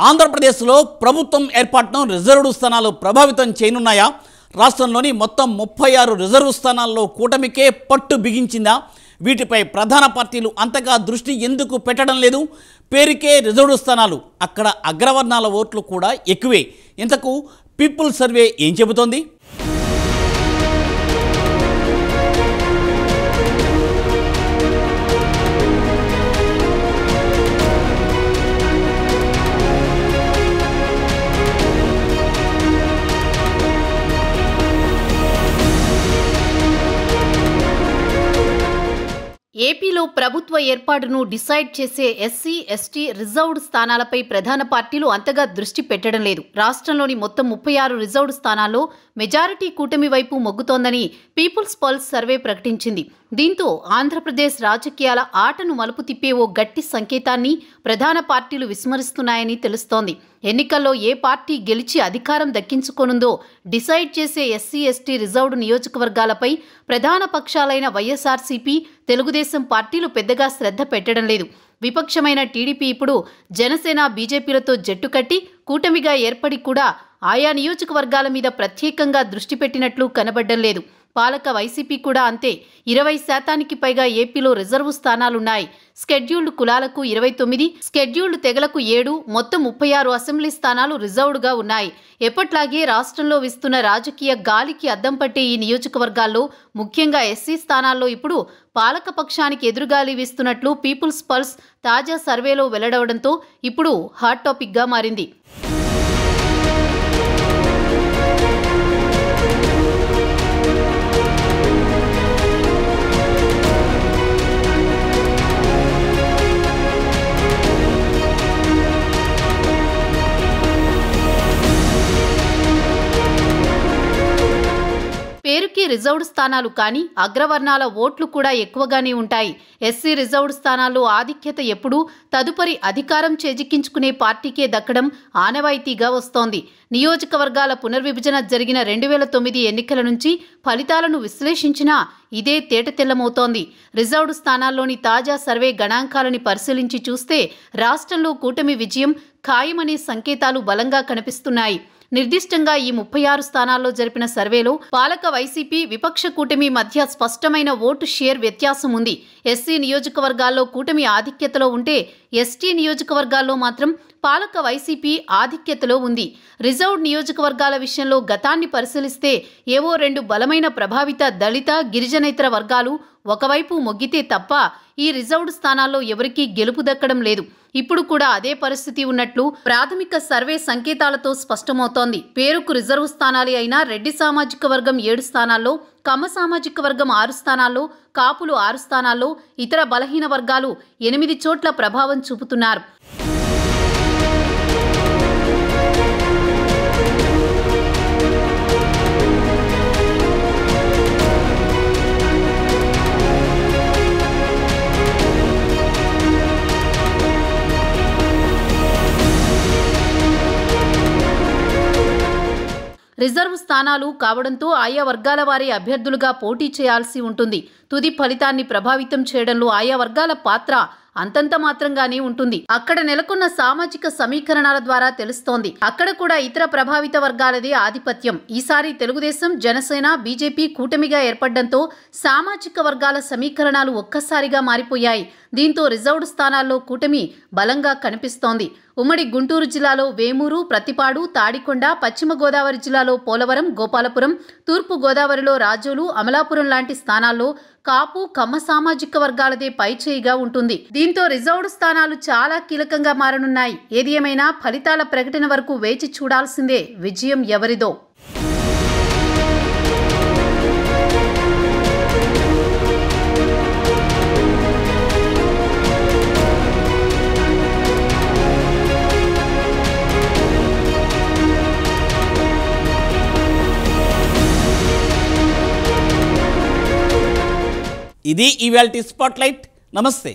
ఆంధ్రప్రదేశ్లో ప్రభుత్వం ఏర్పాటును రిజర్వ్డ్ స్థానాలు ప్రభావితం చేయనున్నాయా? రాష్ట్రంలోని మొత్తం 36 రిజర్వ్ స్థానాల్లో కూటమికే పట్టు బిగించిందా? వీటిపై ప్రధాన పార్టీలు అంతగా దృష్టి ఎందుకు పెట్టడం లేదు? పేరుకే రిజర్వ్డ్ స్థానాలు, అక్కడ అగ్రవర్ణాల ఓట్లు కూడా ఎక్కువే. ఇంతకు పీపుల్ సర్వే ఏం చెబుతోంది? ఏపీలో ప్రభుత్వ ఏర్పాటును డిసైడ్ చేసే ఎస్సీ, ఎస్టీ రిజర్వ్డ్ స్థానాలపై ప్రధాన పార్టీలు అంతగా దృష్టి పెట్టడం లేదు. రాష్ట్రంలోని మొత్తం 36 రిజర్వ్డ్ స్థానాల్లో మెజారిటీ కూటమి వైపు మొగ్గుతోందని పీపుల్స్ పల్స్ సర్వే ప్రకటించింది. దీంతో ఆంధ్రప్రదేశ్ రాజకీయాల ఆటను మలుపు తిప్పే ఓ గట్టి సంకేతాన్ని ప్రధాన పార్టీలు విస్మరిస్తున్నాయని తెలుస్తోంది. ఎన్నికల్లో ఏ పార్టీ గెలిచి అధికారం దక్కించుకోనుందో డిసైడ్ చేసే ఎస్సీ, ఎస్టీ రిజర్వ్డ్ నియోజకవర్గాలపై ప్రధాన పక్షాలైన వైఎస్ఆర్సీపీ, తెలుగుదేశం పార్టీలు పెద్దగా శ్రద్ధ పెట్టడం లేదు. విపక్షమైన టీడీపీ ఇప్పుడు జనసేన, బీజేపీలతో జట్టు కట్టి కూటమిగా ఏర్పడి కూడా ఆయా నియోజకవర్గాల మీద ప్రత్యేకంగా దృష్టి పెట్టినట్లు కనబడ్డం లేదు. పాలక వైసీపీ కూడా అంతే. 20% పైగా ఏపీలో రిజర్వు స్థానాలున్నాయి. స్కెడ్యూల్డ్ కులాలకు 29, స్కెడ్యూల్డ్ తెగలకు 7, మొత్తం 36 అసెంబ్లీ స్థానాలు రిజర్వ్డ్గా ఉన్నాయి. ఎప్పట్లాగే రాష్ట్రంలో వీస్తున్న రాజకీయ గాలికి అద్దం పట్టే ఈ నియోజకవర్గాల్లో ముఖ్యంగా ఎస్సీ స్థానాల్లో ఇప్పుడు పాలక పక్షానికి ఎదురుగాలి వీస్తున్నట్లు పీపుల్స్ పల్స్ తాజా సర్వేలో వెల్లడవడంతో ఇప్పుడు హాట్ టాపిక్గా మారింది. పేరుకి రిజర్వ్డ్ స్థానాలు కానీ అగ్రవర్ణాల ఓట్లు కూడా ఎక్కువగానే ఉంటాయి. ఎస్సీ రిజర్వ్డ్ స్థానాల్లో ఆధిక్యత ఎప్పుడూ తదుపరి అధికారం చేజిక్కించుకునే పార్టీకే దక్కడం ఆనవాయితీగా వస్తోంది. నియోజకవర్గాల పునర్విభజన జరిగిన 2009 ఎన్నికల నుంచి ఫలితాలను విశ్లేషించినా ఇదే తేటతెల్లమవుతోంది. రిజర్వ్డ్ స్థానాల్లోని తాజా సర్వే గణాంకాలని పరిశీలించి చూస్తే రాష్ట్రంలో కూటమి విజయం ఖాయమనే సంకేతాలు బలంగా కనిపిస్తున్నాయి. నిర్దిష్టంగా ఈ 36 స్థానాల్లో జరిపిన సర్వేలో పాలక వైసీపీ, విపక్ష కూటమి మధ్య స్పష్టమైన ఓటు షేర్ వ్యత్యాసం ఉంది. ఎస్సీ నియోజకవర్గాల్లో కూటమి ఆధిక్యతలో ఉంటే ఎస్టీ నియోజకవర్గాల్లో మాత్రం పాలక వైసీపీ ఆధిక్యతలో ఉంది. రిజర్వ్డ్ నియోజకవర్గాల విషయంలో గతాన్ని పరిశీలిస్తే ఏవో 2 బలమైన ప్రభావిత దళిత, గిరిజనేతర వర్గాలు ఒకవైపు మొగ్గితే తప్ప ఈ రిజర్వ్డ్ స్థానాల్లో ఎవరికీ గెలుపు దక్కడం లేదు. ఇప్పుడు కూడా అదే పరిస్థితి ఉన్నట్లు ప్రాథమిక సర్వే సంకేతాలతో స్పష్టమవుతోంది. పేరుకు రిజర్వ్ స్థానాలే అయినా రెడ్డి సామాజిక వర్గం 7 స్థానాల్లో, కమ్మ సామాజిక వర్గం 6 స్థానాల్లో, కాపులు 6 స్థానాల్లో, ఇతర బలహీన వర్గాలు 8 చోట్ల ప్రభావం చూపుతున్నారు. రిజర్వ్ స్థానాలు కావడంతో ఆయా వర్గాల వారి అభ్యర్థులుగా పోటీ చేయాల్సి ఉంటుంది. తుది ఫలితాన్ని ప్రభావితం చేయడంలో ఆయా వర్గాల పాత్ర అంతంత మాత్రంగానే ఉంటుంది. అక్కడ నెలకొన్న సామాజిక సమీకరణాల ద్వారా తెలుస్తోంది. అక్కడ కూడా ఇతర ప్రభావిత వర్గాలదే ఆధిపత్యం. ఈసారి తెలుగుదేశం, జనసేన, బీజేపీ కూటమిగా ఏర్పడడంతో సామాజిక వర్గాల సమీకరణాలు ఒక్కసారిగా మారిపోయాయి. దీంతో రిజర్వ్డ్ స్థానాల్లో కూటమి బలంగా కనిపిస్తోంది. ఉమ్మడి గుంటూరు జిల్లాలో వేమూరు, ప్రతిపాడు, తాడికొండ, పశ్చిమ గోదావరి జిల్లాలో పోలవరం, గోపాలపురం, తూర్పు గోదావరిలో రాజోలు, అమలాపురం లాంటి స్థానాల్లో కాపు, కమ్మ సామాజిక వర్గాలదే పైచేయిగా ఉంటుంది. దీంతో రిజర్వ్డ్ స్థానాలు చాలా కీలకంగా మారనున్నాయి. ఏది ఏమైనా ఫలితాల ప్రకటన వరకు వేచి చూడాల్సిందే విజయం ఎవరిదో. ఇది ఇవాల్టి స్పాట్లైట్. నమస్తే.